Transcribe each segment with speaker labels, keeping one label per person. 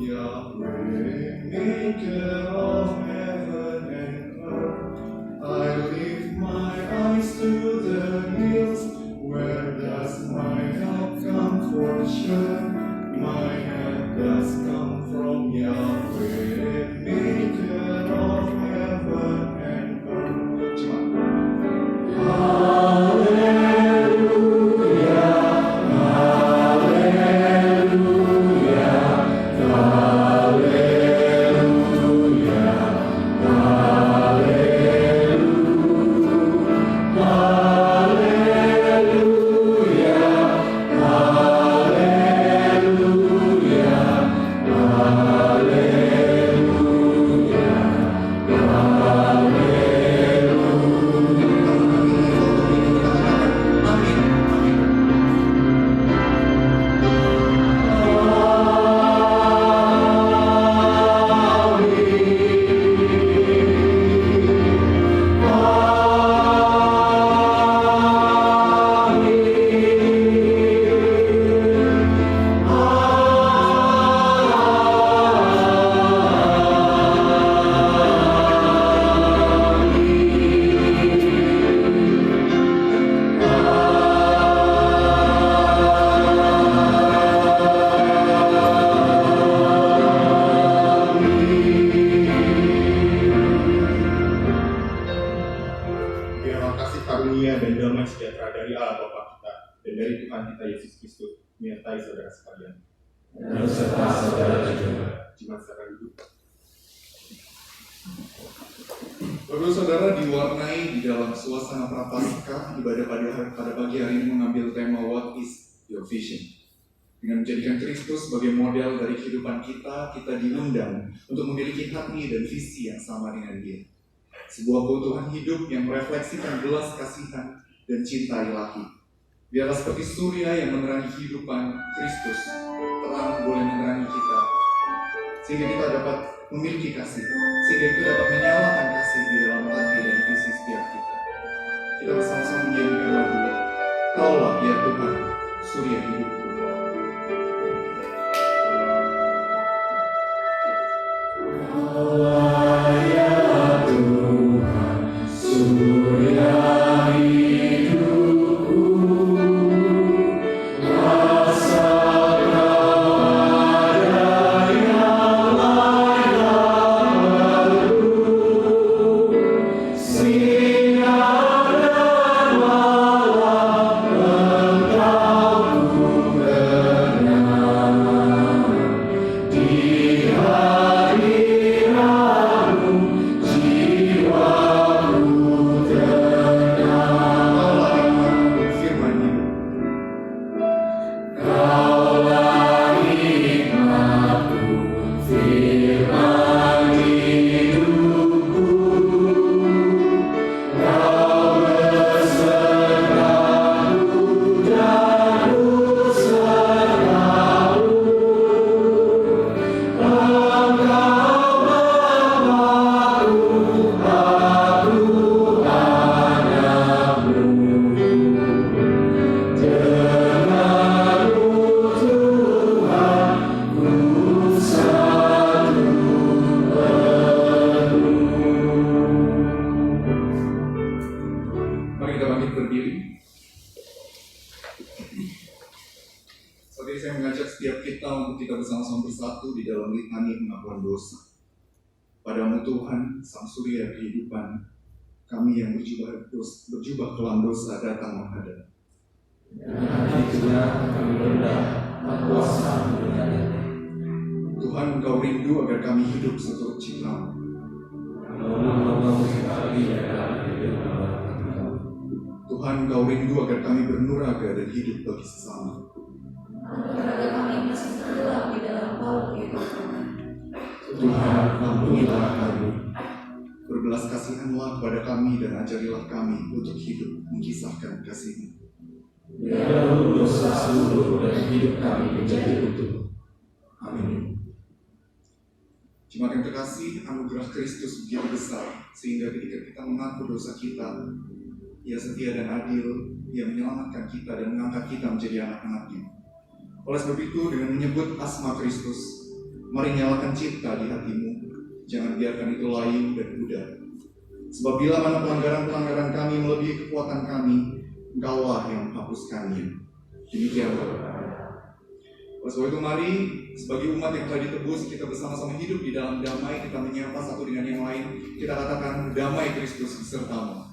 Speaker 1: Yahweh, maker of heaven and earth. I lift my eyes to the hills. Where does my help come from? Sure, my help does come from Yahweh, maker of heaven and earth. Saudara, diwarnai di dalam suasana prapaskah, ibadah pada pagi hari ini mengambil tema What is your vision? Dengan menjadikan Kristus sebagai model dari kehidupan kita diundang untuk memiliki hati dan visi yang sama dengan Dia. Sebuah keutuhan hidup yang merefleksikan belas kasihan dan cinta ilahi. Biarlah seperti surya yang menerangi kehidupan Kristus, terang boleh menerangi kita, sehingga kita dapat memiliki kasih, sehingga kita dapat menyalakan kasih di dalam hati dan visi setiap kita. Kita bersama-sama menyanyikan lagu Kaulah ya Tuhan, surya hidupku. Kaulah ya Tuhan, surya hidupku. Sang surya kehidupan kami yang berjubah kelam dosa datang menghadap. Tuhan, Engkau rindu agar kami hidup seturut cita-Mu. Tuhan, Engkau rindu agar kami bernuraga dan hidup bagi sesama. Tuhan, ampunilah kami. Berbelas kasihanlah kepada kami dan ajarilah kami untuk hidup mengisahkan kasih-Mu. Biarlah dosa seluruh dan hidup kami menjadi utuh. Amin. Jemaat yang terkasih, anugerah Kristus begitu besar sehingga ketika kita mengaku dosa kita, Ia setia dan adil, Ia menyelamatkan kita dan mengangkat kita menjadi anak-anak-Nya. Oleh sebab itu, dengan menyebut asma Kristus, Mari nyalakan cipta di hatimu, jangan biarkan itu layu dan pudar. Sebab bila mana pelanggaran-pelanggaran kami melebihi kekuatan kami, Engkaulah yang menghapuskannya. Demikian Bapak. Oleh sebab itu mari sebagai umat yang telah ditebus, kita bersama-sama hidup di dalam damai, kita menyapa satu dengan yang lain, kita katakan damai Kristus besertamu.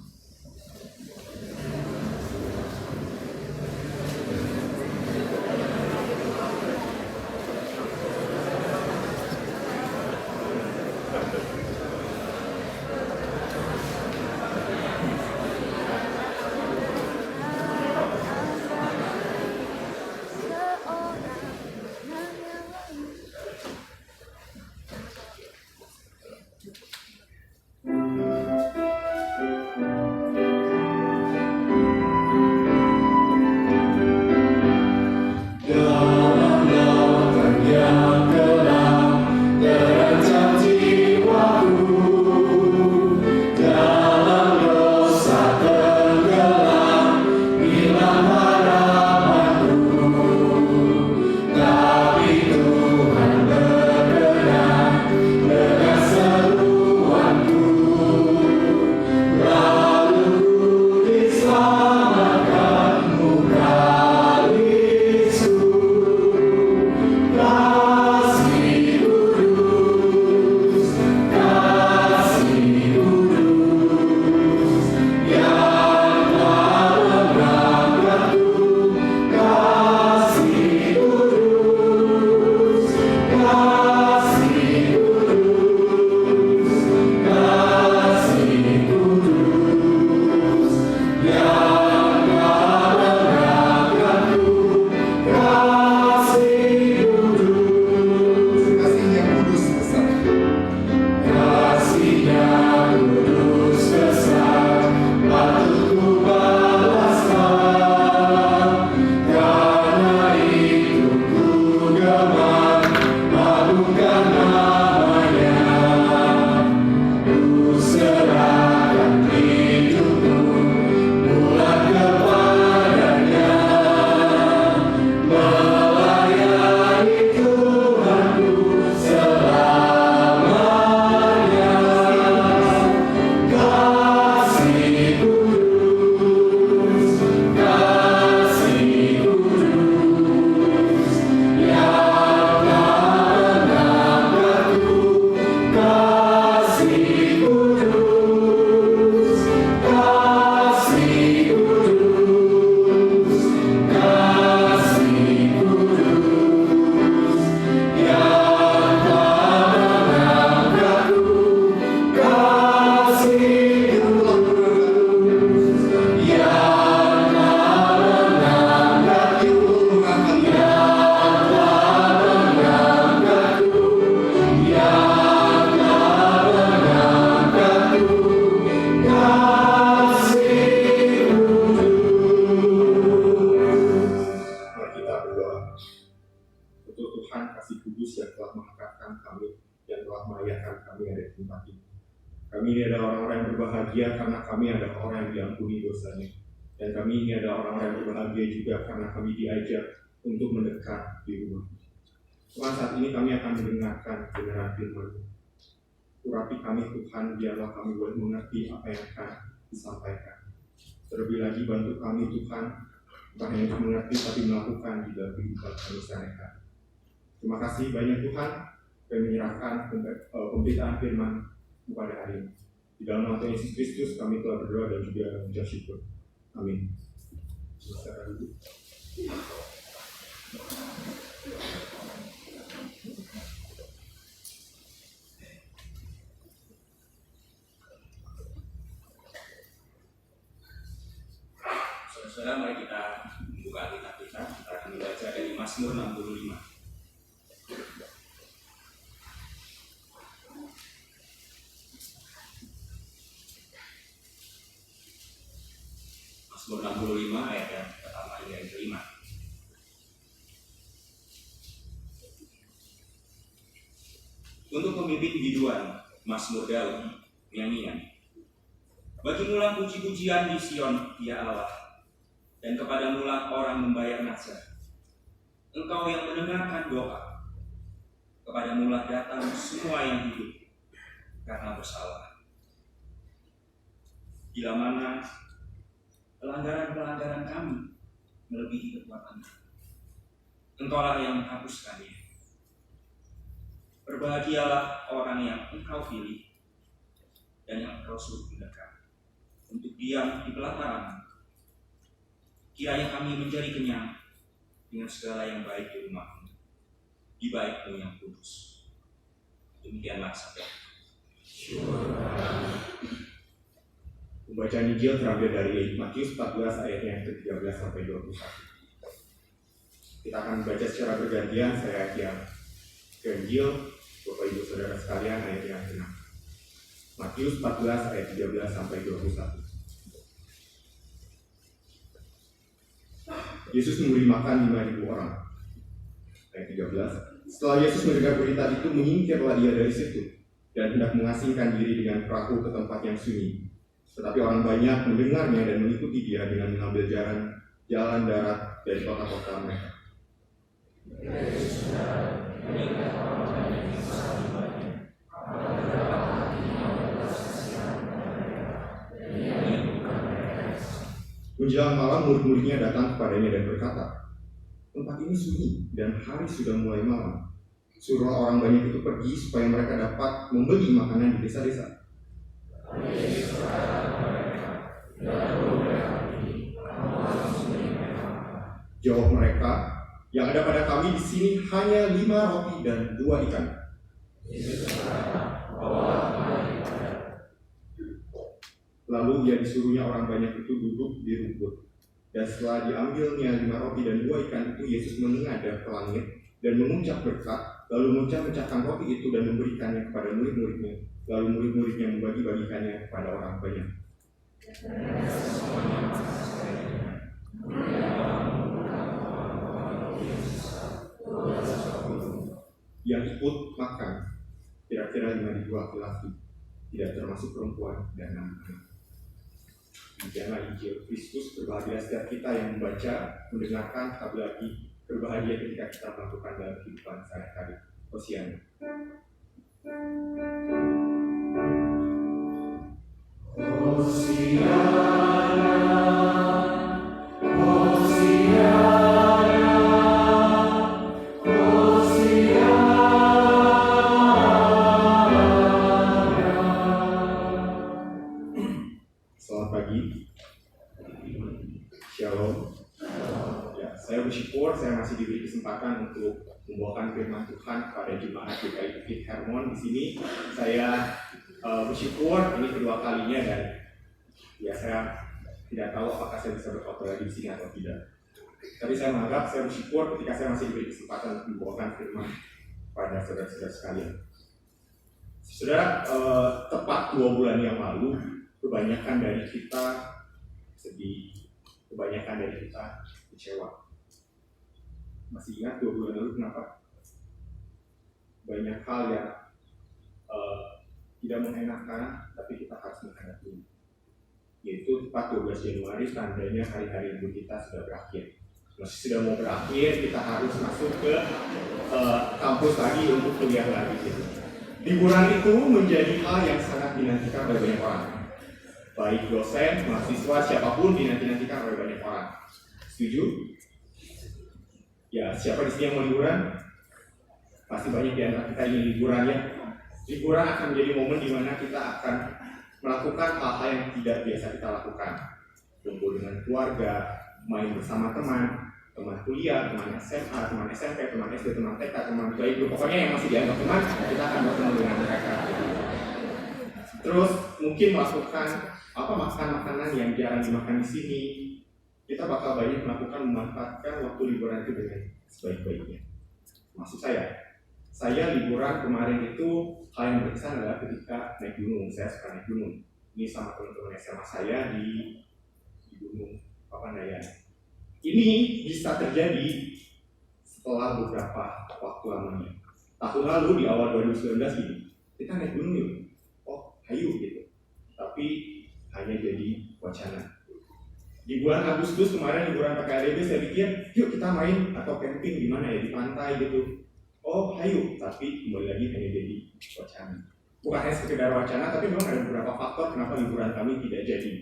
Speaker 2: Kami ini adalah orang-orang yang berbahagia karena kami adalah orang yang diampuni dosanya. Dan kami ini adalah orang-orang yang berbahagia juga karena kami diajak untuk mendekat di rumah. Tuhan, saat ini kami akan mendengarkan kebenaran firman. Urapi kami Tuhan, biarlah kami boleh mengerti apa yang akan disampaikan. Terlebih lagi bantu kami Tuhan, bukan hanya untuk mengerti tapi melakukan di dalam kehidupan kami sehari-hari. Terima kasih banyak Tuhan, kami menyerahkan pemberitaan firman kepada hari ini. Di dalam nama Tuhan Yesus Kristus kami telah berdoa dan juga mengucap syukur. Amin.
Speaker 3: Saudara, mari kita buka Alkitab kita akan membaca dari Mazmur 65. Mazmur 65 ayat yang pertama hingga yang kelima. Untuk pemimpin biduan, Mazmur Daud, nyanyian. Bagimulah puji-pujian di Sion, ya Allah, dan kepadamulah orang membayar nazar. Engkau yang mendengarkan doa, Kepadamu lah datang semua yang hidup karena bersalah. Bila mana pelanggaran-pelanggaran kami melebihi kekuatan kami, Engkaulah yang menghapuskannya. Berbahagialah orang yang Engkau pilih dan yang Engkau suruh mendekat untuk diam di pelataran. Kiranya kami menjadi kenyang dengan segala yang baik di rumah-Mu, di bait-Mu yang kudus. Demikianlah sabda.
Speaker 2: Pembacaan Injil terambil dari Matius 14 ayat yang ke-13 sampai 21. Kita akan membaca secara bergantian. Saya yang ke Injil, Bapak Ibu Saudara sekalian, ayat yang ke-6. Matius 14 ayat 13 sampai 21. Yesus memberi makan 5.000 orang. Ayat 13. Setelah Yesus mendengar berita itu, menyingkirlah ia dari situ dan hendak mengasingkan diri dengan perahu ke tempat yang sunyi. Tetapi orang banyak mendengarnya dan mengikuti dia dengan mengambil jalan darat dari kota-kota mereka. Menjelang malam, murid-muridnya datang kepadanya dan berkata, "Tempat ini sunyi dan hari sudah mulai malam. Suruhlah orang banyak itu pergi supaya mereka dapat membeli makanan di desa-desa." Jawab mereka, "Yang ada pada kami di sini hanya 5 roti dan 2 ikan." Lalu ia disuruhnya orang banyak itu duduk di rumput. Dan setelah diambilnya 5 roti dan 2 ikan itu, Yesus menengadah ke langit dan mengucap berkat, lalu memecahkan roti itu dan memberikannya kepada murid-muridnya. Lalu murid-muridnya membagi-bagikannya kepada orang banyak. Yang ikut makan kira-kira 5.000 laki-laki, tidak termasuk perempuan dan anak-anak. Demikianlah Injil Kristus. Berbahagia setiap kita yang membaca, mendengarkan, tapi lagi berbahagia ketika kita melakukan dalam kehidupan sehari-hari. Hosiana. Selamat pagi. Shalom. Ya, saya bersyukur saya masih diberi kesempatan untuk membawakan firman Tuhan kepada jemaat GKI Bukit Hermon di sini. Saya bersyukur ini kedua kalinya dan ya saya tidak tahu apakah saya bisa berkhotbah lagi di sini atau tidak. Tapi saya menganggap saya bersyukur ketika saya masih diberi kesempatan untuk membawakan firman kepada saudara-saudara sekalian. Saudara, tepat 2 bulan yang lalu, kebanyakan dari kita sedih, kebanyakan dari kita kecewa. Masih ingat 2 bulan lalu kenapa? Banyak hal yang tidak mengenakan, tapi kita harus menghadapi. Yaitu tepat 12 Januari, tandanya hari-hari libur kita sudah berakhir. Masih sudah mau berakhir, kita harus masuk ke kampus lagi untuk kuliah lagi. Gitu. Liburan itu menjadi hal yang sangat dinantikan oleh banyak orang. Baik dosen, mahasiswa, siapapun dinanti-nantikan oleh banyak orang. Setuju? Ya, siapa di sini yang mau liburan? Pasti banyak di antara kita ingin liburan ya. Liburan akan menjadi momen di mana kita akan melakukan hal-hal yang tidak biasa kita lakukan. Kumpul dengan keluarga, main bersama teman kuliah, teman SMA, teman SMP, teman SD, teman TK, teman baik, pokoknya yang masih dianggap teman, kita akan bertemu dengan mereka. Terus mungkin melakukan makan makanan yang jarang dimakan di sini. Kita bakal banyak memanfaatkan waktu liburan itu dengan sebaik-baiknya. Maksud saya liburan kemarin itu hal yang berkesan adalah ketika naik gunung. Saya suka naik gunung. Ini sama teman-teman SMA saya di Gunung Papandayan. Ini bisa terjadi setelah beberapa waktu lamanya. Tahun lalu di awal 2019 ini kita naik gunung yuk. Oh, hayu gitu. Tapi hanya jadi wacana. Di bulan Agustus kemarin liburan PKLB saya pikir, yuk kita main atau camping di mana ya, di pantai gitu. oh hayu, tapi kembali lagi hanya jadi wacana. Bukan hanya sekedar wacana, tapi memang ada beberapa faktor kenapa liburan kami tidak jadi.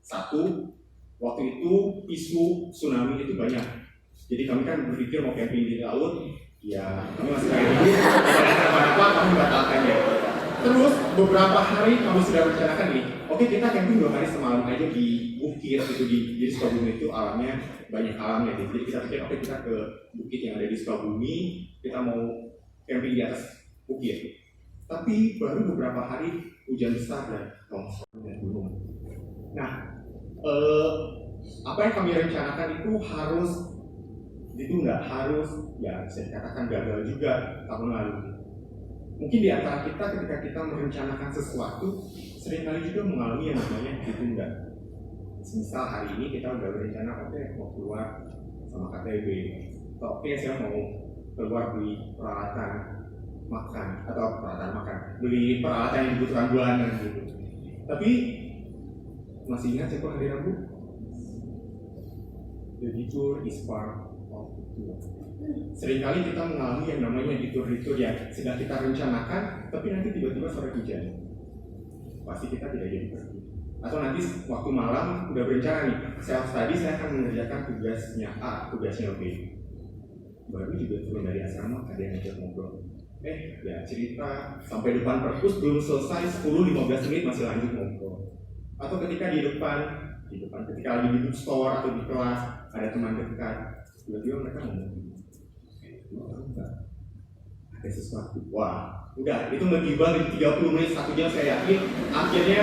Speaker 2: Satu, waktu itu isu tsunami itu banyak. Jadi kami kan berpikir mau camping di laut, ya kami masih kayak gitu, tidak ada apa-apa, kami batalkan ya. Terus beberapa hari kami sudah rencanakan nih, oke kita camping 2 hari semalam aja di bukit itu di Sukabumi itu alamnya banyak alamnya. Jadi kita pikir oke kita ke bukit yang ada di Sukabumi, kita mau camping di atas bukit. Tapi baru beberapa hari hujan besar dan longsor dan gunung. Nah, apa yang kami rencanakan itu harus ditunda, harus ya bisa dikatakan gagal juga tahun lalu. Mungkin di antara kita ketika kita merencanakan sesuatu seringkali juga mengalami yang namanya ditunda. Misal hari ini kita udah berencana oke mau keluar sama KTB, atau oke saya mau keluar beli peralatan makan atau peralatan makan, beli peralatan yang dibutuhkan bulanan gitu. Tapi masih ingat siapa hari Rabu? The detour is part of the tour. Seringkali kita mengalami yang namanya detour-detour yang sedang kita rencanakan, tapi nanti tiba-tiba sore hujan. Pasti kita tidak jadi pergi. Atau nanti waktu malam udah berencana nih, self study saya akan mengerjakan tugasnya A, tugasnya B. Baru juga turun dari asrama ada yang ngajak ngobrol. Ya cerita sampai depan perpus belum selesai 10-15 menit masih lanjut ngobrol. Atau ketika di depan ketika lagi di bookstore atau di kelas ada teman dekat, tiba-tiba mereka ngomong, ada sesuatu. Wah, udah itu ngegibah di 30 menit 1 jam saya yakin akhirnya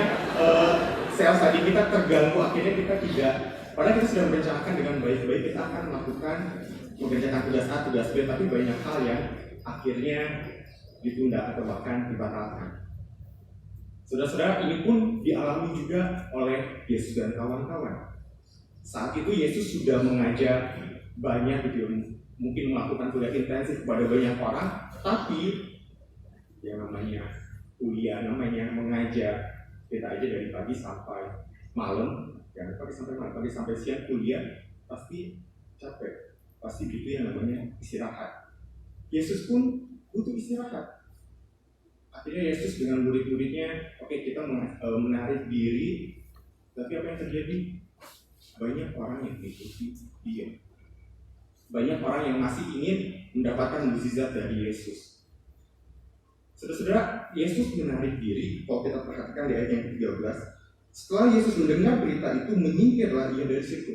Speaker 2: sales tadi kita terganggu, akhirnya kita tidak, padahal kita sudah merencanakan dengan baik-baik kita akan melakukan mengerjakan tugas A, tugas B, tapi banyak hal yang akhirnya ditunda atau bahkan dibatalkan. Saudara-saudara, ini pun dialami juga oleh Yesus dan kawan-kawan. Saat itu Yesus sudah mengajak banyak gitu, mungkin melakukan kuliah intensif kepada banyak orang, tapi yang namanya kuliah, namanya mengajar, kita aja dari pagi sampai malam, jangan pagi sampai malam, pagi sampai siang kuliah, pasti capek, pasti butuh yang namanya istirahat. Yesus pun butuh istirahat. Akhirnya Yesus dengan murid-muridnya, oke kita menarik diri, tapi apa yang terjadi? Banyak orang yang mengikuti dia. Banyak orang yang masih ingin mendapatkan mukjizat dari Yesus. Saudara-saudara, Yesus menarik diri, kalau kita perhatikan di ayat yang ke-13, setelah Yesus mendengar berita itu, menyingkirlah ia dari situ.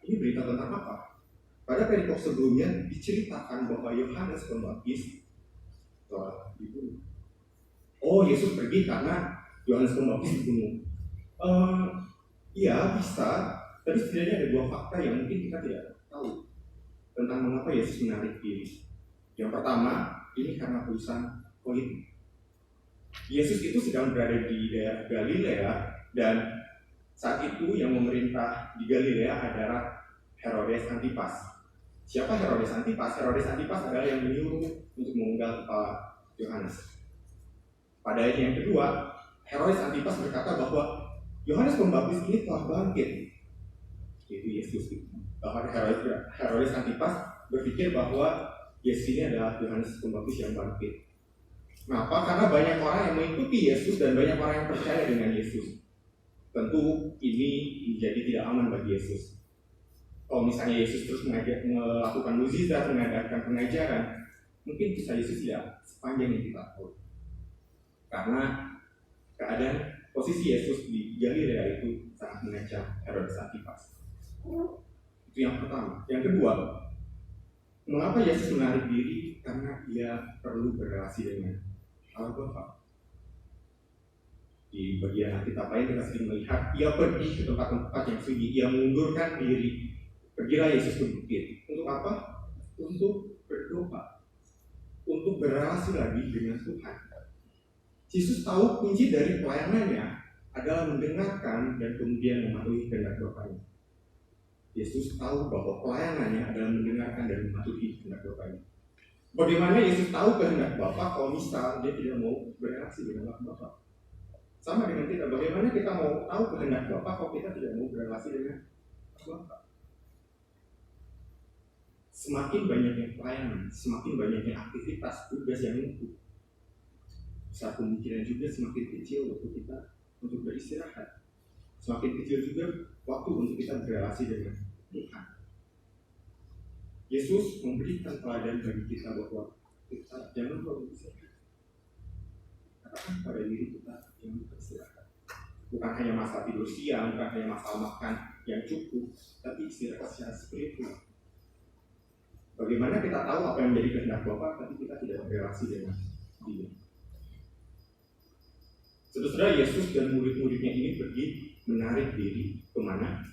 Speaker 2: Ini berita tentang apa? Pada perikop sebelumnya diceritakan bahwa Yohanes Pembaptis telah dibunuh. Oh, Yesus pergi karena Yohanes Pembaptis dibunuh. Iya bisa, tapi setidaknya ada 2 fakta yang mungkin kita tidak tahu tentang mengapa Yesus menarik diri. Yang pertama, ini karena urusan politik. Yesus itu sedang berada di daerah Galilea, dan saat itu yang memerintah di Galilea adalah Herodes Antipas. Siapa Herodes Antipas? Herodes Antipas adalah yang menyuruh untuk memenggal kepala Yohanes. Pada ayat yang kedua, Herodes Antipas berkata bahwa Yohanes Pembaptis ini telah bangkit. Itu Yesus. Bahkan Herodes Antipas berpikir bahwa Yesus ini adalah Yohanes Pembaptis yang bangkit. Kenapa? Karena banyak orang yang mengikuti Yesus dan banyak orang yang percaya dengan Yesus. Tentu ini menjadi tidak aman bagi Yesus. Kalau misalnya Yesus terus melakukan mukjizat, mengadakan pengajaran, mungkin kisah Yesus tidak sepanjang yang kita tahu. Karena keadaan posisi Yesus di Galilea itu sangat mengancam Herodes Antipas. Itu yang pertama. Yang kedua, mengapa Yesus menarik diri? Karena dia perlu berrelasi dengan Allah Bapa. Di bagian Alkitab lain kita sering melihat ia pergi ke tempat-tempat yang sunyi, ia mengundurkan diri. Pergilah Yesus ke bukit. Untuk apa? Untuk berdoa, untuk berrelasi lagi dengan Tuhan. Yesus tahu kunci dari pelayanannya adalah mendengarkan dan kemudian mematuhi kehendak Bapaknya. Yesus tahu bahwa pelayanannya adalah mendengarkan dan mematuhi kehendak Bapaknya. Bagaimana Yesus tahu kehendak Bapa kalau misal dia tidak mau berrelasi dengan Bapa? Sama dengan kita, bagaimana kita mau tahu kehendak Bapa kalau kita tidak mau berrelasi dengan Bapa? semakin banyaknya pelayanan, semakin banyaknya aktivitas tugas yang numpuk, saat kemungkinan juga semakin kecil waktu kita untuk beristirahat, semakin kecil juga waktu untuk kita berrelasi dengan Tuhan. Yesus memberikan teladan bagi kita bahwa kita jangan terlalu beristirahat. Katakan pada diri kita jangan beristirahat. Bukan hanya masalah tidur siang, bukan hanya masalah makan yang cukup, tapi istirahat secara spiritual. Bagaimana kita tahu apa yang menjadi kehendak Bapa, tapi kita tidak berrelasi dengan Dia. Saudara, Yesus dan murid-muridnya ini pergi menarik diri kemana?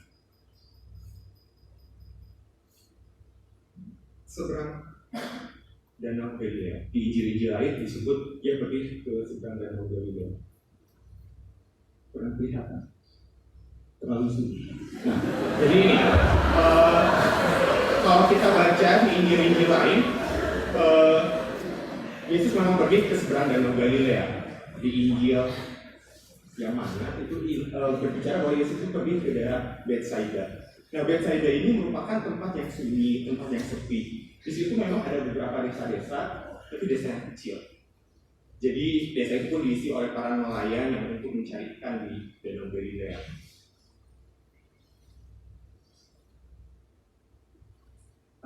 Speaker 2: Seberang Danau Galilea. Di Injil-Injil lain disebut dia pergi ke seberang Danau Galilea. Kurang kelihatan, terlalu sunyi. Nah, jadi ini kalau kita baca di Injil-Injil lain, Yesus memang pergi ke seberang Danau Galilea. Di Injil yang mana itu berbicara bahwa Yesus itu pergi ke daerah Betsaida. Nah, Betsaida ini merupakan tempat yang sunyi, tempat yang sepi. Di situ memang ada beberapa desa-desa, tapi desa yang kecil. Jadi desa itu pun diisi oleh para nelayan yang untuk mencari ikan di Danau Galilea.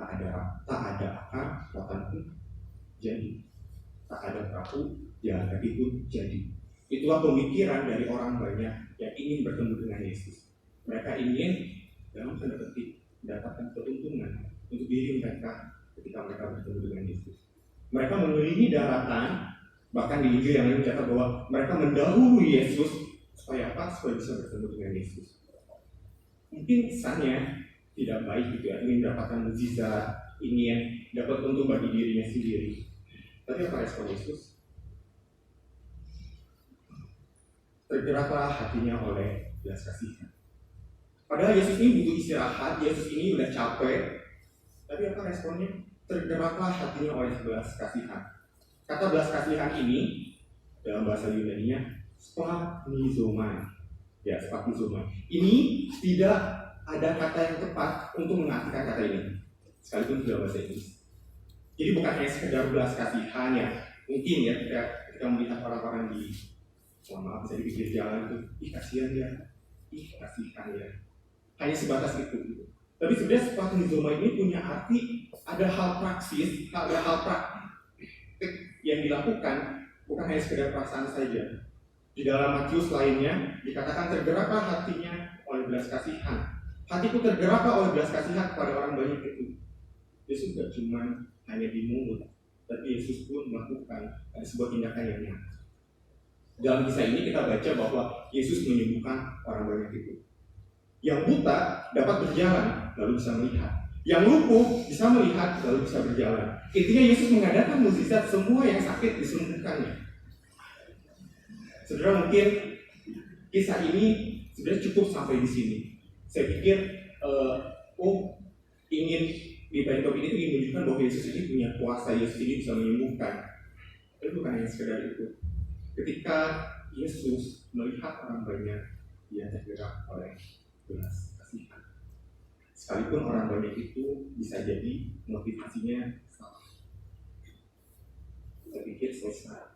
Speaker 2: Tak ada akar, lautan pun jadi. Tak ada perahu, jalan kaki pun jadi. Itulah pemikiran dari orang banyak yang ingin bertemu dengan Yesus. Mereka ingin dalam tanda petik mendapatkan keuntungan untuk diri mereka ketika mereka bertemu dengan Yesus. Mereka mengelilingi daratan, bahkan di Injil yang lain mencatat bahwa mereka mendahului Yesus supaya apa? Supaya bisa bertemu dengan Yesus. Mungkin kesannya tidak baik gitu ya, ingin mendapatkan mukjizat, ingin dapat untung bagi dirinya sendiri. Tapi apa respon Yesus? Tergeraklah hatinya oleh belas kasihan. Padahal Yesus ini butuh istirahat, Yesus ini udah capek. Tapi apa responnya? Tergeraklah hatinya oleh belas kasihan. Kata belas kasihan ini dalam bahasa Yunani-nya splanizomai. Ya, splanizomai. Ini tidak ada kata yang tepat untuk mengartikan kata ini, sekalipun dalam bahasa Inggris. Jadi bukan hanya sekedar belas kasihan ya. Mungkin ya kita melihat orang-orang di maaf bisa di pinggir jalan itu, ih kasihan ya, ih kasihan ya. Hanya sebatas itu gitu. Tapi sebenarnya splanizomai ini punya arti, ada hal praksis, ada hal praktik yang dilakukan, bukan hanya sekedar perasaan saja. Di dalam Matius lainnya dikatakan tergeraklah hatinya oleh belas kasihan. Hatiku tergeraklah oleh belas kasihan kepada orang banyak itu. Yesus tidak cuma hanya di mulut, tapi Yesus pun melakukan sebuah tindakan yang nyata. Dalam kisah ini kita baca bahwa Yesus menyembuhkan orang banyak itu. Yang buta dapat berjalan, lalu bisa melihat. Yang lumpuh bisa melihat, lalu bisa berjalan. Intinya Yesus mengadakan mukjizat, semua yang sakit disembuhkannya. Saudara, mungkin kisah ini sebenarnya cukup sampai di sini. Saya pikir, ingin di balik ini ingin menunjukkan bahwa Yesus ini punya kuasa, Yesus ini bisa menyembuhkan. Tapi bukan hanya sekedar itu. Ketika Yesus melihat orang banyak, dia tergerak oleh belas kasihan. Sekalipun orang banyak itu bisa jadi motivasinya salah. Saya pikir selesai.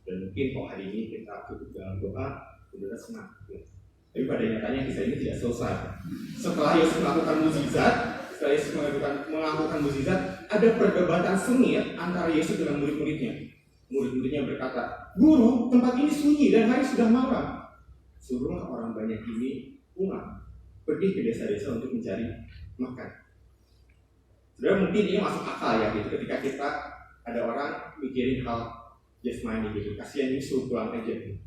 Speaker 2: Dan mungkin kalau hari ini kita tutup dalam doa, saudara senang. Tapi pada nyatanya kisah ini tidak selesai. Setelah Yesus melakukan mukjizat, ada perdebatan sengit antara Yesus dengan murid-muridnya. Murid-muridnya berkata, "Guru, tempat ini sunyi dan hari sudah malam. Suruhlah orang banyak ini pulang, pergi ke desa-desa untuk mencari makan." Sebenarnya mungkin ini masuk akal ya, gitu. Ketika kita ada orang mikirin hal jasmani gitu, kasihan ini suruh pulang aja. Gitu.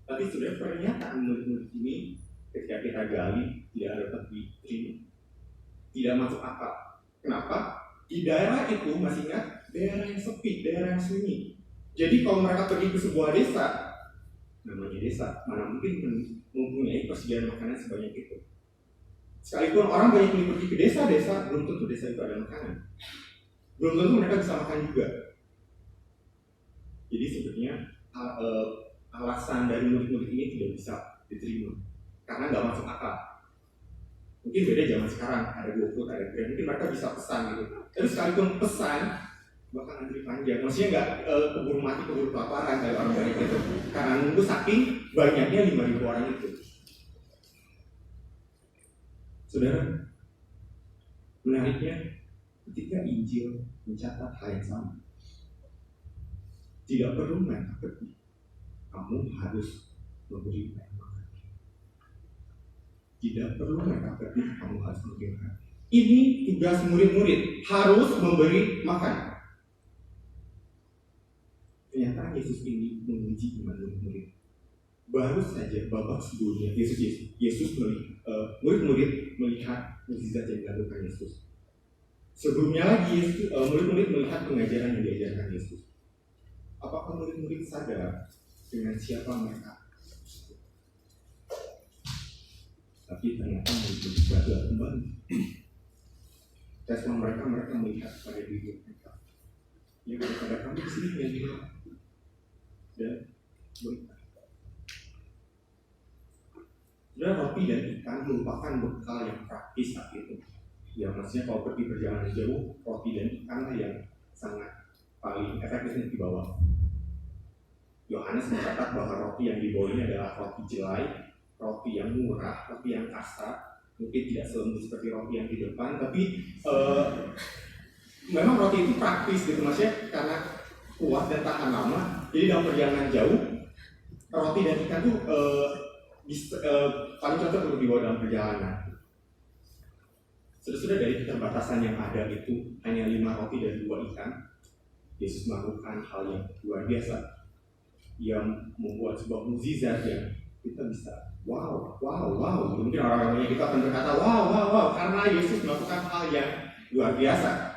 Speaker 2: Tapi sebenarnya pernyataan murid-murid ini ketika kita gali tidak dapat diterima, tidak masuk akal. Kenapa? Di daerah itu masih ingat daerah yang sepi, daerah yang sunyi. Jadi kalau mereka pergi ke sebuah desa, namanya desa, mana mungkin mempunyai persediaan makanan sebanyak itu. Sekalipun orang banyak yang pergi ke desa-desa, belum tentu desa itu ada makanan. Belum tentu mereka bisa makan juga. Jadi sebenarnya alasan dari murid-murid ini tidak bisa diterima karena nggak masuk akal. Mungkin beda zaman sekarang, ada GoFood, ada Grab, mungkin mereka bisa pesan gitu. Tapi sekalipun pesan, bahkan antri panjang. Maksudnya nggak keburu mati, keburu kelaparan kayak orang banyak itu. Karena nunggu saking banyaknya 5.000 orang itu. Saudara, menariknya ketika Injil mencatat hal yang sama. Tidak perlu mereka pergi. Kamu harus memberi mereka makan. Tidak perlu mereka pergi, kamu harus memberi makan. Ini tugas murid-murid, harus memberi makan. Ternyata Yesus ini menguji iman murid-murid. Baru saja babak sebelumnya Yesus murid-murid melihat mukjizat yang dilakukan Yesus. Sebelumnya lagi murid-murid melihat pengajaran yang diajarkan Yesus. Apakah murid-murid sadar dengan siapa mereka? Tapi ternyata murid-murid gagal kembali. Respon mereka melihat pada diri mereka. Ya, daripada kami sini yang hilang dan berikan. Sudah, roti dan ikan merupakan bekal yang praktis saat itu. Ya, maksudnya kalau pergi perjalanan jauh, roti dan ikan lah yang sangat paling efektif untuk dibawa. Yohanes mencatat bahwa roti yang dibawa ini adalah roti jelai, roti yang murah, roti yang kasar, mungkin tidak selembut seperti roti yang di depan, tapi memang roti itu praktis gitu, maksudnya karena kuat dan tahan lama. Jadi dalam perjalanan jauh, roti dan ikan tuh paling cocok untuk dibawa dalam perjalanan. Sudah dari keterbatasan yang ada itu hanya 5 roti dan 2 ikan, Yesus melakukan hal yang luar biasa. Ia membuat sebuah mukjizat yang kita bisa wow. Mungkin orang-orangnya kita akan berkata wow, karena Yesus melakukan hal yang luar biasa.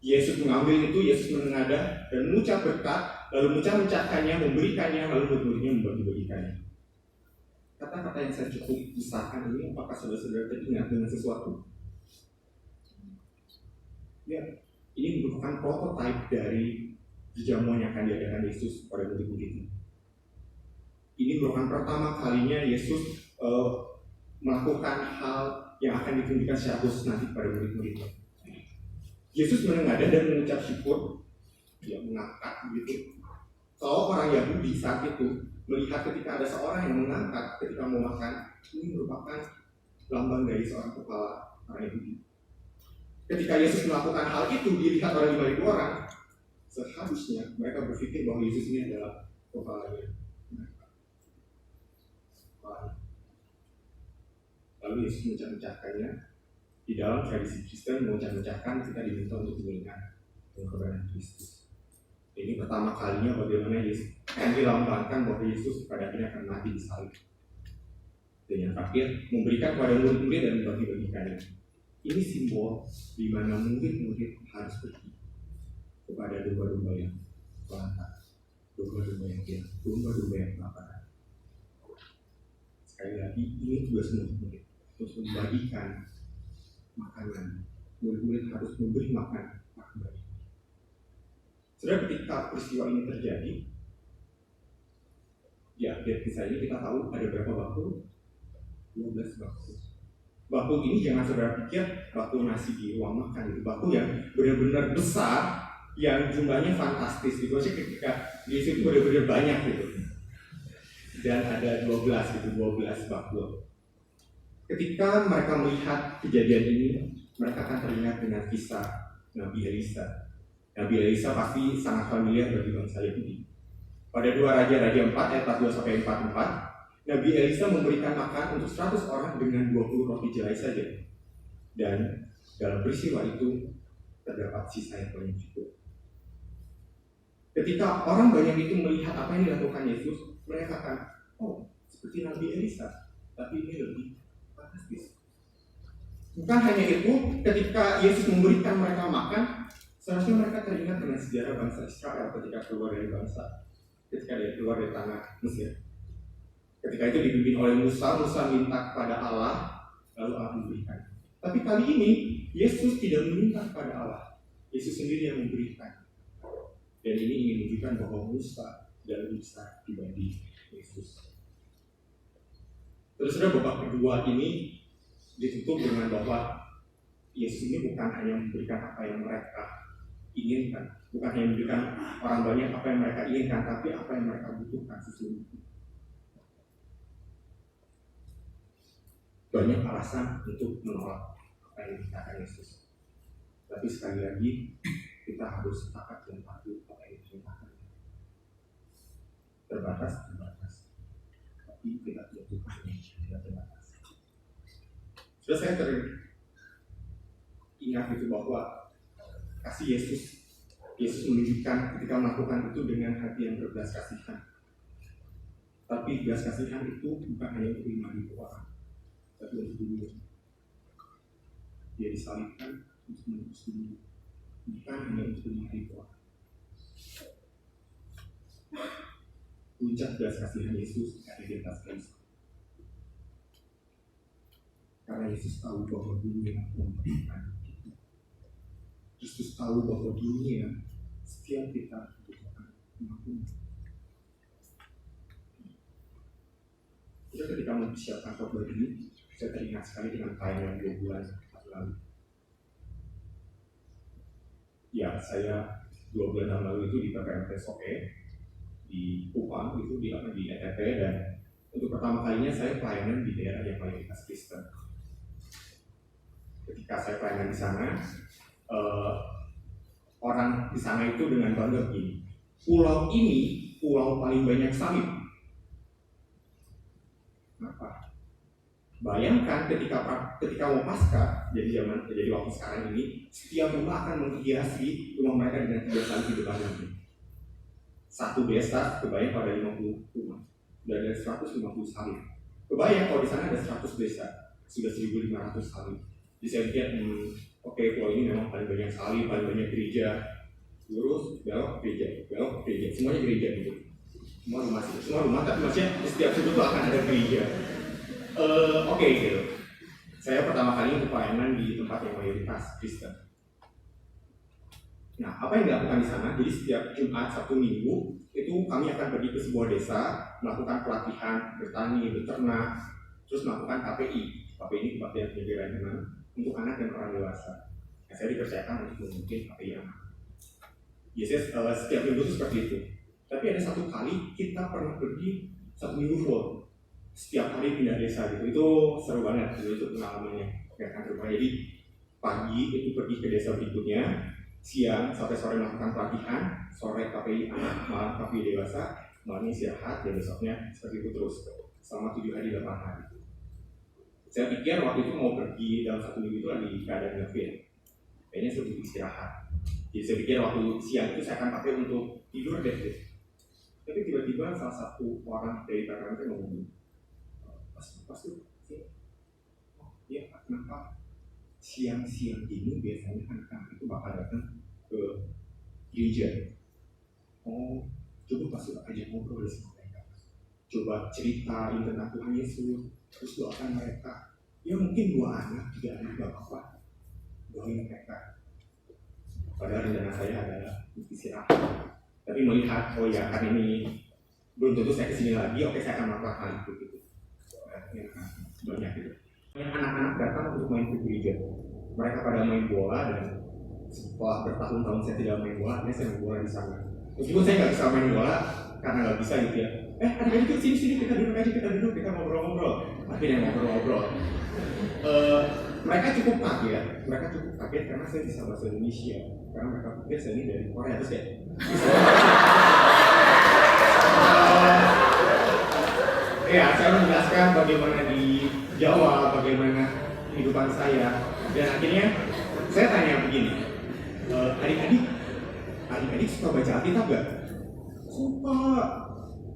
Speaker 2: Yesus mengambil itu, Yesus menengadah dan mengucap berkat, lalu mencahkannya, memberikannya, lalu murid-muridnya membagi-bagikannya. Kata-kata yang saya cukup besarkan ini, apakah saudara-saudara teringat dengan sesuatu? Ya, ini merupakan prototipe dari perjamuan yang akan diadakan Yesus pada murid-muridnya. Ini merupakan pertama kalinya Yesus melakukan hal yang akan ditunjukkan secara khusus nanti pada murid-muridnya. Yesus menengadah dan mengucap syukur, dia mengangkat begitu. Kalau orang Yahudi saat itu melihat ketika ada seorang yang mengangkat ketika mau makan, ini merupakan lambang dari seorang kepala orang Yahudi. Ketika Yesus melakukan hal itu dilihat oleh 5.000 orang, seharusnya mereka berpikir bahwa Yesus ini adalah kepalanya. Lalu Yesus mencah-mecahkannya. Di dalam tradisi Kristen, mencah-mecahkan kita diminta untuk mengingat pengorbanan Kristus. Ini pertama kalinya bagaimana Yesus akan dilambangkan bahwa Yesus pada akhirnya akan mati di salib. Dan yang terakhir, memberikan kepada murid-murid dan membagi-bagikannya. Ini simbol di mana murid-murid harus pergi kepada domba-domba yang telantar, domba-domba yang hilang, domba-domba yang kelaparan. Sekali lagi, ini tugas murid-murid untuk membagikan makanan. Murid-murid harus memberi makan kembali. Setelah ketika peristiwa ini terjadi, ya dari kisah ini kita tahu ada berapa bakul? 12 bakul. Bakul ini jangan saudara pikir bakul nasi di ruang makan itu, bakul yang benar-benar besar, yang jumlahnya fantastis gitu. Maksudnya ketika di situ benar-benar banyak gitu. Dan ada 12 bakul. Ketika mereka melihat kejadian ini, mereka akan teringat dengan kisah Nabi Elisa. Nabi Elisa pasti sangat familiar bagi bangsa Yahudi. Pada 2 Raja-Raja 4 ayat 42-44, Nabi Elisa memberikan makan untuk 100 orang dengan 20 roti jelai saja. Dan dalam peristiwa itu terdapat sisa yang paling cukup. Ketika orang banyak itu melihat apa yang dilakukan Yesus, mereka akan, oh, seperti Nabi Elisa, tapi ini lebih fantastis. Bukan hanya itu, ketika Yesus memberikan mereka makan, seharusnya mereka teringat dengan sejarah bangsa Israel ketika keluar dari dia keluar dari tanah Mesir. Ketika itu dipimpin oleh Musa minta kepada Allah, lalu Allah memberikan. Tapi kali ini, Yesus tidak meminta kepada Allah. Yesus sendiri yang memberikan. Dan ini ingin menunjukkan bahwa Musa lebih besar dibanding Yesus. Terus babak kedua ini ditutup dengan bahwa Yesus ini bukan hanya memberikan apa yang mereka inginkan, bukan hanya memberikan orang banyak apa yang mereka inginkan, tapi apa yang mereka butuhkan sesungguhnya. Banyak alasan untuk menolak apa yang dikatakan Yesus, tapi sekali lagi kita harus sepakat dan patuh apa yang dikatakan. Terbatas, tapi tidak Tuhan yang tidak terbatas. Sudah saya ingat itu bahwa kasih Yesus menunjukkan ketika melakukan itu dengan hati yang berbelas kasihan. Tapi belas kasihan itu bukan hanya untuk 5.000 orang, tapi untuk dunia. Dia disalibkan untuk menebus dunia, bukan hanya untuk 5.000 orang. Puncak belas kasihan Yesus ada di atas kayu. Karena Yesus tahu bahwa dunia membutuhkan. Yesus tahu bahwa dunia setiap kita membutuhkan pengakuan. Ketika mempersiapkan khotbah ini, saya teringat sekali dengan tayangan 2 bulan lalu. Ya, saya 2 bulan lalu itu di PPMT SOE di Kupang, itu di NTT, dan untuk pertama kalinya saya pelayanan di daerah yang mayoritas Kristen. Ketika saya pelayanan di sana, orang di sana itu dengan bangga begini, pulau ini pulau paling banyak salib. Kenapa? Bayangkan ketika mau Paskah, jadi waktu sekarang ini, setiap rumah akan menghiasi rumah mereka dengan 3 salib di depannya. Satu desa kebayang pada 50 rumah, dan ada 150 salib. Kebayang kalau di sana ada 100 desa, sudah 1.500 salib. Jadi saya pikir, oke, pulau ini memang paling banyak salib, paling banyak gereja. Lurus, belok gereja, semuanya gereja gitu. Semua rumah, tapi maksudnya di setiap sudut akan ada gereja. Oke, gitu. Saya pertama kali pelayanan di tempat yang mayoritas Kristen. Nah, apa yang dilakukan di sana? Jadi setiap Jumat, Sabtu, Minggu itu kami akan pergi ke sebuah desa, melakukan pelatihan bertani, beternak, terus melakukan KPI. KPI ini kebaktian pendidikan untuk anak dan orang dewasa. Nah, saya dipercayakan untuk memimpin KPI anak. Biasanya setiap minggu itu seperti itu. Tapi ada satu kali kita pernah pergi 1 minggu full, setiap hari pindah desa gitu. Itu seru banget, itu pengalamannya. Jadi pagi itu pergi ke desa berikutnya, siang sampai sore melakukan pelatihan, sore KPI anak, malam KPI dewasa, malamnya istirahat, dan besoknya seperti itu terus selama 7 hari 8 hari. Saya pikir waktu itu mau pergi dalam 1 minggu itu lagi keadaan ngefit, kayaknya saya butuh istirahat. Jadi saya pikir waktu siang itu saya akan pakai untuk tidur deh. Tapi tiba-tiba salah satu orang dari PPMT ngomong, pas tuh, ya kenapa siang-siang ini biasanya anak-anak itu bakal datang ke gereja? Oh, coba pas aja ngobrol sama mereka, coba ceritain tentang Tuhan Yesus, terus doakan mereka. Ya mungkin 2 anak, 3 anak gak apa-apa, doain mereka. Padahal rencana saya adalah istirahat. Tapi melihat, oh ya kan ini belum tentu saya kesini lagi, oke saya akan melakukan hal itu gitu. Banyak gitu. Anak-anak datang untuk main ke gereja. Mereka pada main bola, dan setelah bertahun-tahun saya tidak main bola, akhirnya saya main bola di sana. Meskipun saya nggak bisa main bola karena nggak bisa gitu ya. Adik-adik sini kita duduk, kita ngobrol-ngobrol. Akhirnya ngobrol-ngobrol. Mereka cukup kaget karena saya bisa bahasa Indonesia. Karena mereka pikir saya ini dari Korea, terus ya. Ya, saya menjelaskan bagaimana di Jawa, bagaimana kehidupan saya, dan akhirnya saya tanya begini, adik-adik suka baca Alkitab gak? Suka.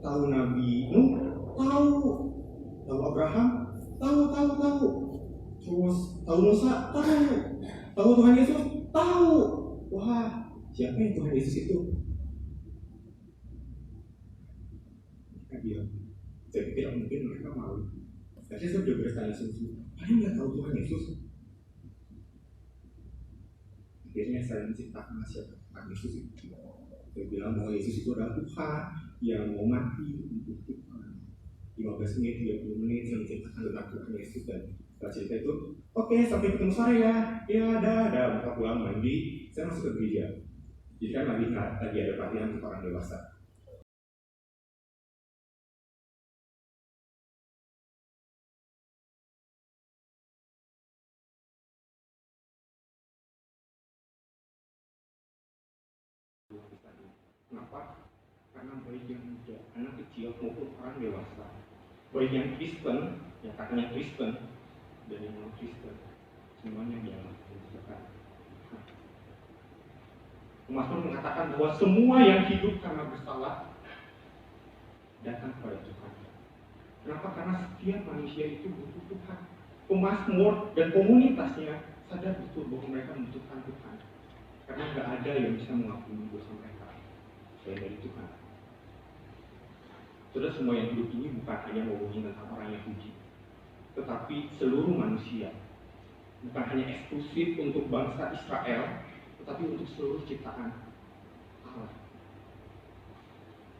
Speaker 2: Tahu Nabi Nuh? Tahu. Tahu Abraham? Tahu. Terus tahu Musa? Tahu. Tahu Tuhan Yesus? Tahu. Wah, siapa yang Tuhan Yesus itu? Dia, saya pikir mungkin mereka malu. Tapi saya sudah bertanya sungguh, kalian nggak tahu Tuhan Yesus? Akhirnya saya menciptakan siapa Tuhan Yesus itu. Saya bilang bahwa Yesus itu adalah Tuhan yang mau mati untuk Tuhan. 15 menit, 30 menit saya menceritakan tentang Tuhan Yesus, dan Setelah cerita itu, oke, sampai ketemu sore ya. Ya, dah, mereka pulang mandi, saya masuk ke gereja. Jadi kan lagi ada pelatihan untuk orang dewasa. Kenapa? Karena baik yang muda, anak kecil maupun orang dewasa, baik yang Kristen, yang katanya Kristen, dan yang non Kristen, semuanya dialah kebijakan. Mazmur mengatakan bahwa semua yang hidup karena bersalah datang kepada Tuhan. Kenapa? Karena setiap manusia itu butuh Tuhan. Pemazmur dan komunitasnya sadar betul bahwa mereka membutuhkan Tuhan. Karena nggak ada yang bisa mengampuni dosa mereka selain dari Tuhan. Saudara, semua yang hidup ini bukan hanya ngomongin tentang orang Yahudi, tetapi seluruh manusia. Bukan hanya eksklusif untuk bangsa Israel, tetapi untuk seluruh ciptaan Allah.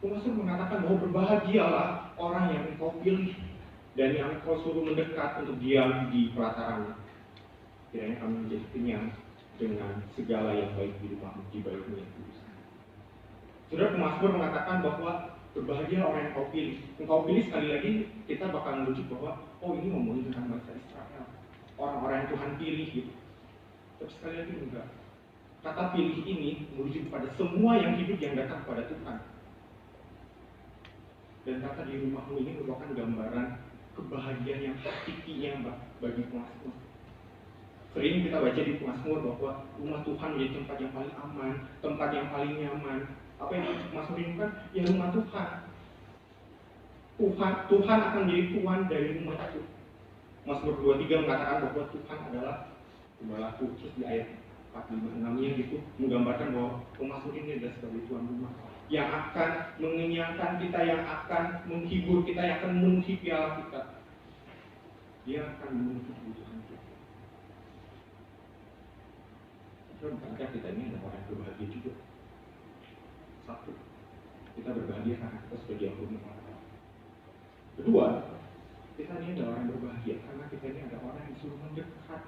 Speaker 2: Mazmur mengatakan bahwa berbahagialah orang yang engkau pilih dan yang engkau suruh mendekat untuk diam di pelataran. Kiranya kami menjadi kenyang dengan segala yang baik di rumahmu, di baikmu yang kudus. Saudara, pemazmur mengatakan bahwa berbahagia orang yang engkau pilih. Engkau pilih, sekali lagi kita bakal merujuk bahwa ini ngomongin tentang bangsa Israel, orang-orang yang Tuhan pilih gitu. Tapi sekali lagi enggak. Kata pilih ini merujuk pada semua yang hidup yang datang kepada Tuhan. Dan kata di rumahmu ini merupakan gambaran kebahagiaan yang hakikinya bagi pemazmur. Sering kita baca di pemazmur bahwa rumah Tuhan menjadi tempat yang paling aman, tempat yang paling nyaman. Apa yang Mazmur rindukan? Ya rumah Tuhan. Tuhan akan menjadi tuan dari rumah itu. Mazmur 23 mengatakan bahwa Tuhan adalah gembalaku. Terus di ayat 4-5-6-nya gitu menggambarkan bahwa pemazmur ini adalah sebagai tuan rumah yang akan mengenyangkan kita, yang akan menghibur kita, yang akan memenuhi piala kita. Dia akan memenuhi kebutuhan kita. Bukankah kita ini adalah orang yang berbahagia juga? Satu, kita berbahagia karena kita sudah diampuni Allah. Kedua, kita ini adalah orang yang berbahagia karena kita ini ada orang yang disuruh mendekat.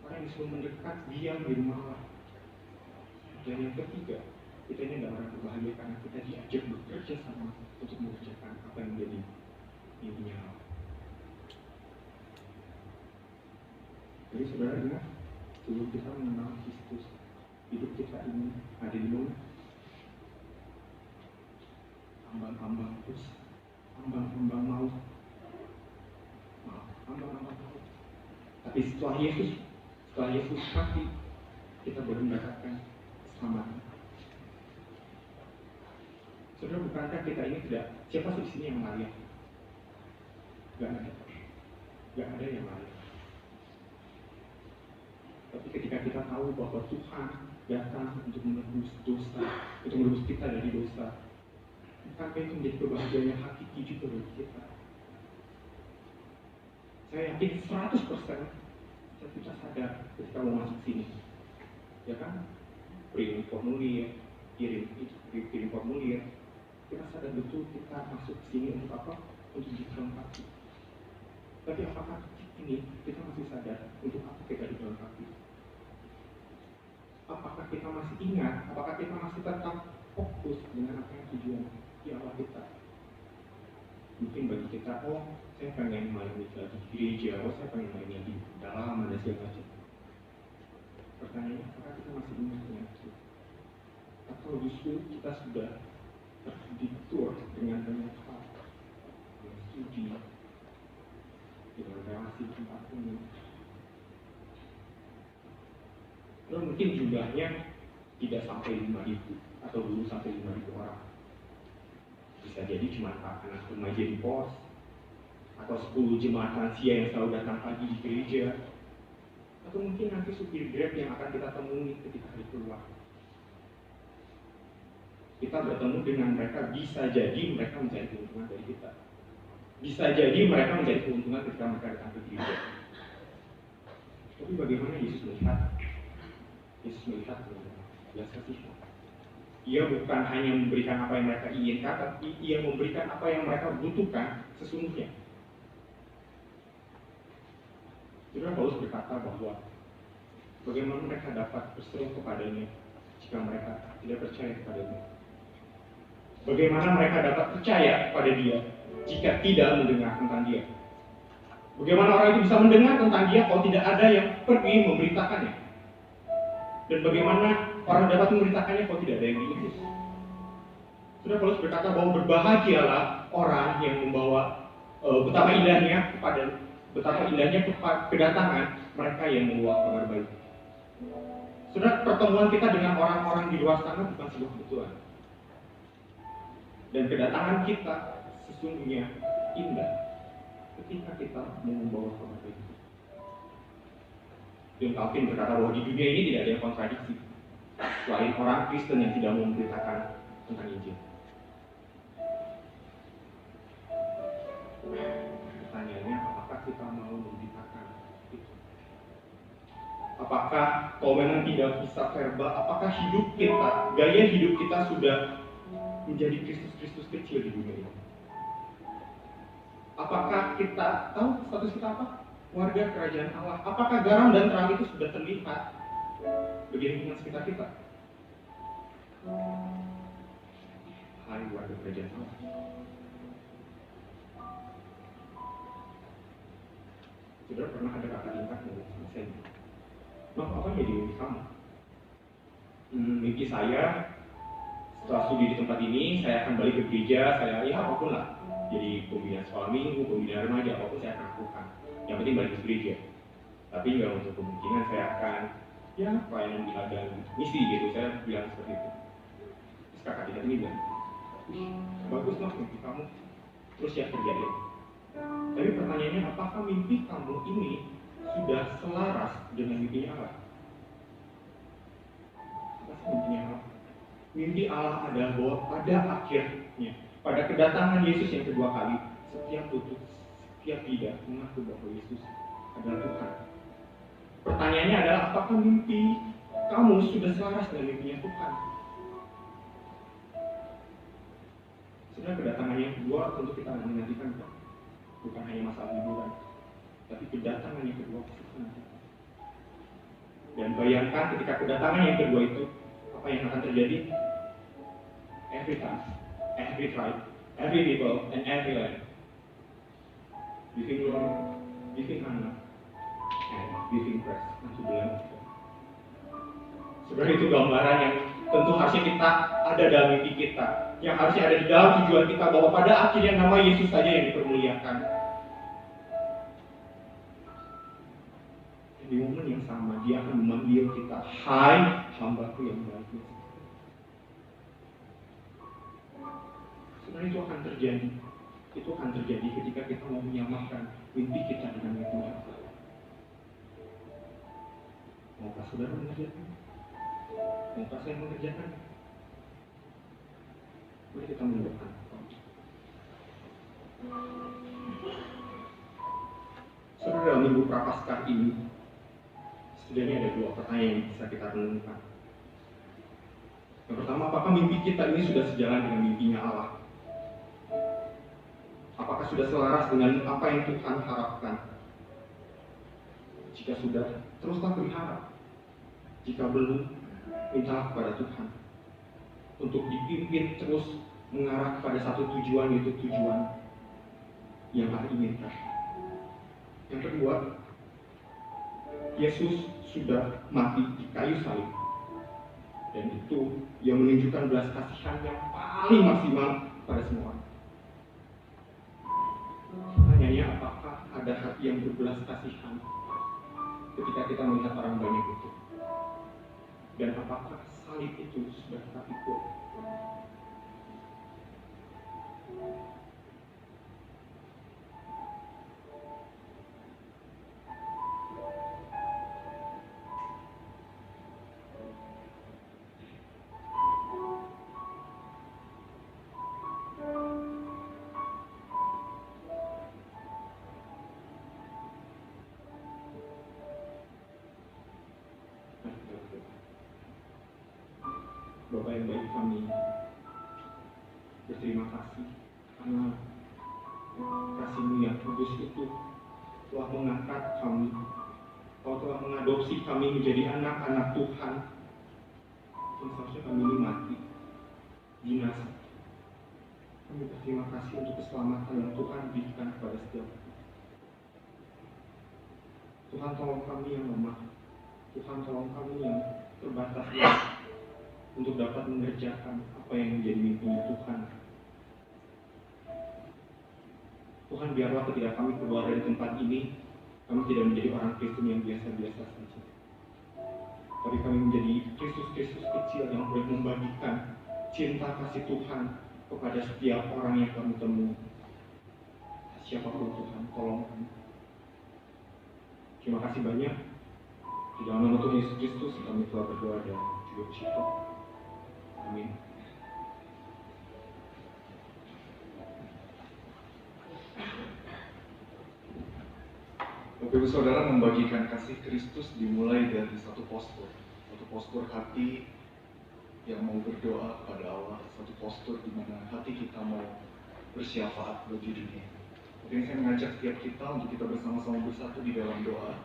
Speaker 2: Orang yang disuruh mendekat diam di rumah Allah. Dan yang ketiga, kita ini adalah orang yang berbahagia karena kita diajak bekerja sama untuk mengerjakan apa yang menjadi mimpinya Allah. Jadi saudara ingat, sebelum kita mengenal Kristus, hidup kita ini ada di mana? Ambang-ambang terus, ambang-ambang maut. Ambang-ambang maut. Tapi setelah Yesus mati, kita baru mendapatkan keselamatan. Saudara, bukankah kita ini tidak, siapa di sini yang layak? Gak ada yang layak. Tapi ketika kita tahu bahwa Tuhan datang untuk menebus dosa, untuk menebus kita dari dosa, bukankah itu menjadi kebahagiaan yang hakiki juga bagi kita? Saya yakin 100% kita sadar ketika mau masuk sini, ya kan? Kirim formulir, kirim formulir. Kita sadar betul kita masuk sini untuk apa? Untuk dilengkapi. Tapi apakah ini kita masih sadar untuk apa kita dilengkapi? Apakah kita masih ingat? Apakah kita masih tetap fokus dengan apa yang tujuan di Allah kita? Mungkin bagi kita, saya pengen main lagi di gereja, saya pengen main lagi dalam dan segala macam. Pertanyaannya, apakah kita masih ingat dengan itu? Atau justru kita sudah terdiktur dengan banyak hal, dengan studi, dengan relasi tempat ini. Lalu mungkin jumlahnya tidak sampai 5.000 atau dulu sampai 5.000 orang. Bisa jadi cuma anak remaja di pos, atau 10 jemaat lansia yang selalu datang pagi di gereja, atau mungkin nanti supir Grab yang akan kita temui ketika hari keluar. Kita bertemu dengan mereka, bisa jadi mereka mencari keuntungan dari kita. Bisa jadi mereka mencari keuntungan ketika mereka datang ke gereja. Tapi bagaimana Yesus melihat? Yesus melihat belas kasih. Ia bukan hanya memberikan apa yang mereka inginkan, tapi ia memberikan apa yang mereka butuhkan sesungguhnya. Saudara Paulus berkata bahwa bagaimana mereka dapat berseru kepadanya jika mereka tidak percaya kepadanya. Bagaimana mereka dapat percaya kepada dia jika tidak mendengar tentang dia. Bagaimana orang itu bisa mendengar tentang dia kalau tidak ada yang pergi memberitakannya. Dan bagaimana orang dapat memberitakannya kalau tidak ada yang diutus. Saudara Paulus berkata bahwa berbahagialah orang yang membawa betapa indahnya kedatangan mereka yang membawa kabar baik. Saudara, pertemuan kita dengan orang-orang di luar sana bukan sebuah kebetulan. Dan kedatangan kita sesungguhnya indah ketika kita mau membawa kabar baik. John Calvin berkata bahwa di dunia ini tidak ada yang kontradiksi selain orang Kristen yang tidak mau memberitakan tentang Injil. Pertanyaannya, apakah kita mau memberitakan itu? Apakah kalau memang tidak bisa verbal, apakah hidup kita, gaya hidup kita sudah menjadi Kristus-Kristus kecil di dunia ini? Apakah kita tahu status kita apa? Warga kerajaan Allah. Apakah garam dan terang itu sudah terlihat bagi lingkungan sekitar kita? Hai warga kerajaan Allah. Saudara pernah ada kata tingkat dari saya. Apa jadi mimpi kamu? Mimpi saya setelah studi di tempat ini, saya akan balik ke gereja, saya apapun lah. Jadi pembina sekolah minggu, pembina remaja, apapun saya akan lakukan. Yang penting balik ke gereja. Tapi nggak untuk kemungkinan saya akan pelayanan di ladang misi gitu, saya bilang seperti itu. Terus kakak kita ini bilang, bagus lah mimpi kamu, terus ya kerjain. Tapi pertanyaannya, apakah mimpi kamu ini sudah selaras dengan mimpinya Allah? Apa sih mimpinya Allah? Mimpi Allah adalah bahwa pada akhirnya, pada kedatangan Yesus yang kedua kali, setiap lutut, setiap lidah mengaku bahwa Yesus adalah Tuhan. Pertanyaannya adalah, apakah mimpi kamu sudah selaras dengan mimpinya Tuhan? Sebenarnya kedatangan yang kedua tentu kita menantikan, bukan hanya masalah liburan, tapi kedatangan yang kedua pasti kita nantikan. Dan bayangkan ketika kedatangan yang kedua itu, apa yang akan terjadi? Every time, every tribe, every people, and every land, giving glory, giving honor, and giving praise unto the Lamb of God. Sebenarnya itu gambaran yang tentu harusnya kita ada dalam mimpi kita, yang harusnya ada di dalam tujuan kita, bahwa pada akhirnya nama Yesus saja yang dipermuliakan. Dan di momen yang sama, Dia akan memanggil kita, hai hambaku yang baik. Sebenarnya itu akan terjadi ketika kita mau menyamakan mimpi kita dengan mimpi Allah. Maukah saudara mengerjakan? Maukah saya mengerjakan? Mari kita mendoakan. Saudara, dalam minggu Prapaskah ini, setidaknya ada dua pertanyaan yang bisa kita renungkan. Yang pertama, apakah mimpi kita ini sudah sejalan dengan mimpinya Allah? Apakah sudah selaras dengan apa yang Tuhan harapkan? Jika sudah, teruslah berharap. Jika belum, minta kepada Tuhan untuk dipimpin terus mengarah kepada satu tujuan, yaitu tujuan yang Allah inginkan. Yang kedua, Yesus sudah mati di kayu salib, dan itu yang menunjukkan belas kasihan yang paling maksimal pada semua orang. Pertanyaannya, apakah ada hati yang berbelas kasihan ketika kita melihat orang banyak itu? Dan apakah salib itu sudah kita pikul? Bapak yang baik, kami berterima kasih karena kasih-Mu yang kudus itu telah mengangkat kami, Kau telah mengadopsi kami menjadi anak-anak Tuhan. Dan seharusnya kami ini mati, binasa. Kami berterima kasih untuk keselamatan yang Tuhan berikan kepada setiap kami. Tuhan, tolong kami yang lemah, Tuhan tolong kami yang terbatas untuk dapat mengerjakan apa yang menjadi mimpinya Tuhan. Tuhan, biarlah ketika kami keluar dari tempat ini, kami tidak menjadi orang Kristen yang biasa-biasa saja, tapi kami menjadi Kristus-Kristus kecil yang boleh membagikan cinta kasih Tuhan kepada setiap orang yang kami temui. Siapapun Tuhan, tolong kami. Terima kasih banyak. Di dalam nama Tuhan Yesus Kristus kami telah berdoa dan juga bersyukur. Amin.
Speaker 1: Bapak Ibu Saudara, membagikan kasih Kristus dimulai dari satu postur hati yang mau berdoa kepada Allah, satu postur di mana hati kita mau bersyafaat bagi dunia. Jadi saya mengajak setiap kita untuk kita bersama-sama bersatu di dalam doa.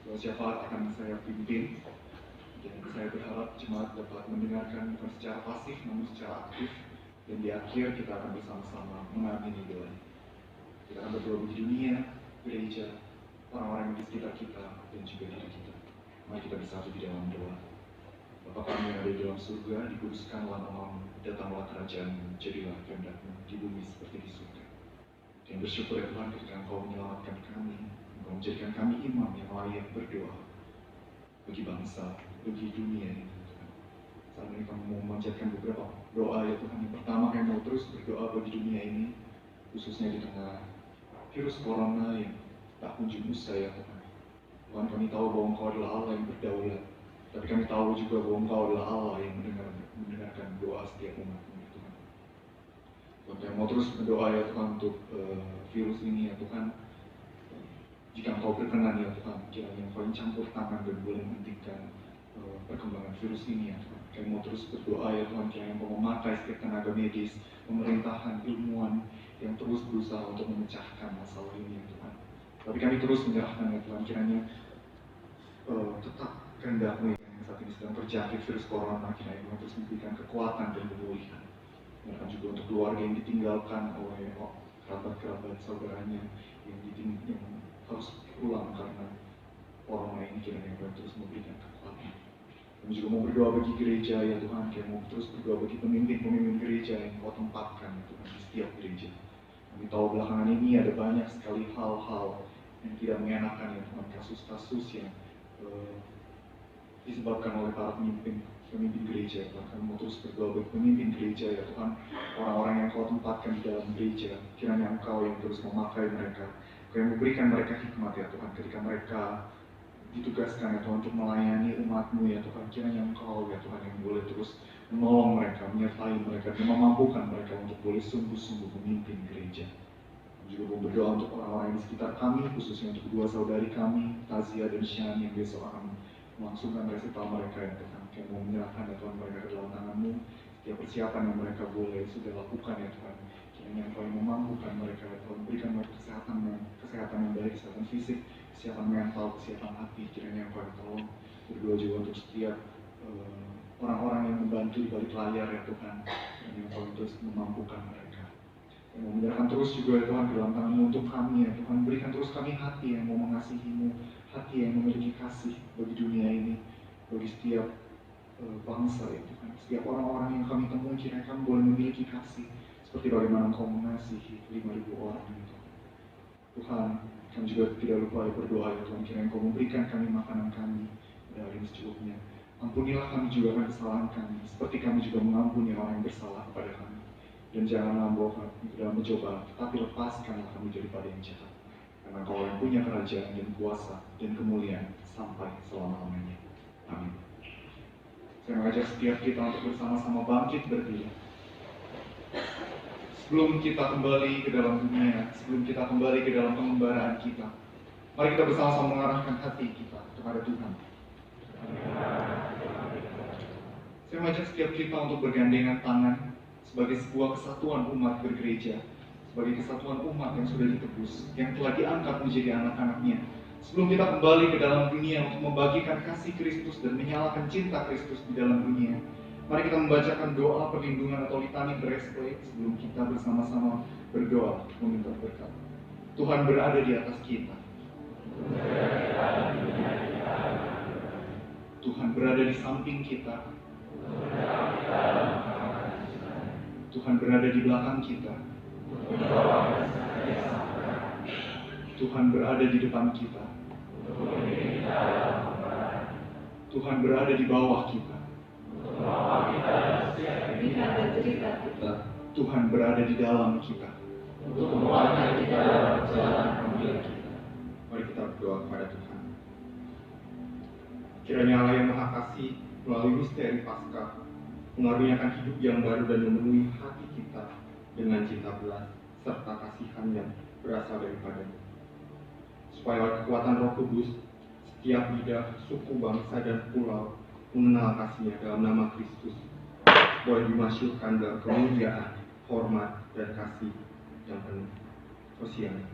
Speaker 1: Doa syafaat akan saya pimpin, dan saya berharap jemaat dapat mendengarkan bukan secara pasif namun secara aktif, dan di akhir kita akan bersama-sama mengamini doa. Kita akan berdoa bagi dunia, gereja, orang-orang di sekitar kita, dan juga diri kita. Mari kita bersatu di dalam doa. Bapa kami yang ada di dalam surga, dikuduskanlah namamu, datanglah kerajaan-Mu, jadilah kehendak-Mu di bumi seperti di surga. Dan bersyukur ya Tuhan ketika Engkau menyelamatkan kami, Engkau menjadikan kami imam yang layak berdoa bagi bangsa, bagi dunia ini Tuhan. Saat ini kami mau memanjatkan beberapa doa ya Tuhan. Yang pertama kami mau terus berdoa bagi dunia ini, khususnya di tengah virus corona yang tak kunjung usai ya Tuhan. Tuhan, kami tahu bahwa Engkau adalah Allah yang berdaulat, tapi kami tahu juga bahwa Engkau adalah Allah yang mendengarkan doa setiap umat-Mu ya Tuhan. Tuhan, kami mau terus berdoa ya Tuhan untuk virus ini ya Tuhan. Jika Engkau berkenan ya Tuhan, kiranya Engkau yang campur tangan dan boleh menghentikan perkembangan virus ini ya Tuhan. Kami mau terus berdoa ya Tuhan, kiranya Engkau memakai setiap tenaga medis, pemerintahan, ilmuwan yang terus berusaha untuk memecahkan masalah ini ya Tuhan. Tapi kami terus menyerahkan ya Tuhan, kiranya tetap kehendak-Mu yang saat ini sedang terjangkit virus corona, kiranya Engkau terus memberikan kekuatan dan pemulihan. Dan juga untuk keluarga yang ditinggalkan oleh kerabat-kerabat saudaranya yang harus pulang karena corona ini, kiranya Engkau terus memberikan kekuatan. Kami juga mau berdoa bagi gereja ya Tuhan, kami mau terus berdoa bagi pemimpin-pemimpin gereja yang Engkau tempatkan ya Tuhan di setiap gereja. Kami tahu belakangan ini ada banyak sekali hal-hal yang tidak mengenakan ya Tuhan, kasus-kasus yang disebabkan oleh para pemimpin gereja ya Tuhan. Kami mau terus berdoa bagi pemimpin gereja ya Tuhan, orang-orang yang Kau tempatkan di dalam gereja, kiranya Engkau yang terus memakai mereka, Kau yang memberikan mereka hikmat ya Tuhan ketika mereka ditugaskan ya Tuhan untuk melayani umat-Mu ya Tuhan. Kiranya Engkau ya Tuhan yang boleh terus menolong mereka, menyertai mereka, dan memampukan mereka untuk boleh sungguh-sungguh memimpin gereja. Kami juga mau berdoa untuk orang-orang di sekitar kami, khususnya untuk kedua saudari kami, Tazia dan Shan, yang besok akan melangsungkan resital mereka ya Tuhan. Kami mau menyerahkan ya Tuhan mereka ke dalam tangan-Mu, setiap persiapan yang mereka boleh sudah lakukan ya Tuhan. Kiranya Engkau yang memampukan mereka ya Tuhan, berikan mereka kesehatan yang baik, kesehatan fisik, kesehatan mental, kesehatan hati. Kiranya Engkau yang tolong. Berdoa juga untuk setiap orang-orang yang membantu di balik layar ya Tuhan, dan yang Engkau terus memampukan mereka. Yang mau menyerahkan terus juga ya Tuhan di dalam tangan-Mu untuk kami ya Tuhan. Berikan terus kami hati yang mau mengasihi-Mu, hati yang memiliki kasih bagi dunia ini, bagi setiap bangsa ya Tuhan. Setiap orang-orang yang kami temui, kiranya kami boleh memiliki kasih seperti bagaimana Engkau mengasihi 5.000 orang ya Tuhan. Tuhan, kami juga tidak lupa ya berdoa ya Tuhan, kiranya Engkau memberikan kami makanan kami pada hari secukupnya. Ampunilah kami juga akan kesalahan kami, seperti kami juga mengampuni orang yang bersalah kepada kami. Dan janganlah membawa kami ke dalam mencoba, tetapi lepaskanlah kami daripada yang jahat. Karena Engkau yang punya kerajaan dan kuasa dan kemuliaan sampai selama-lamanya. Amin. Saya mengajak setiap kita untuk bersama-sama bangkit berdiri. Sebelum kita kembali ke dalam dunia, sebelum kita kembali ke dalam pengembaraan kita, mari kita bersama-sama mengarahkan hati kita kepada Tuhan. Saya mengajak setiap kita untuk bergandengan tangan sebagai sebuah kesatuan umat bergereja, sebagai kesatuan umat yang sudah ditebus, yang telah diangkat menjadi anak-anaknya. Sebelum kita kembali ke dalam dunia untuk membagikan kasih Kristus dan menyalakan cinta Kristus di dalam dunia, mari kita membacakan doa perlindungan atau litany breastplate sebelum kita bersama-sama berdoa meminta berkat. Tuhan berada di atas kita. Tuhan berada di samping kita. Tuhan berada di belakang kita. Tuhan berada di depan kita. Tuhan berada di bawah kita. Tuhan berada di dalam kita.
Speaker 2: Mari kita berdoa kepada Tuhan. Kiranya Allah yang Maha Kasih melalui misteri Paskah mengaruniakan hidup yang baru dan memenuhi hati kita dengan cinta belas serta kasihan yang berasal daripada-Nya. Supaya oleh kekuatan Roh Kudus, setiap lidah, suku, bangsa, dan pulau mengenal kasih-Nya dalam nama Kristus, boleh dimasyurkan dalam kemuliaan, hormat, dan kasih yang penuh. Hosiana.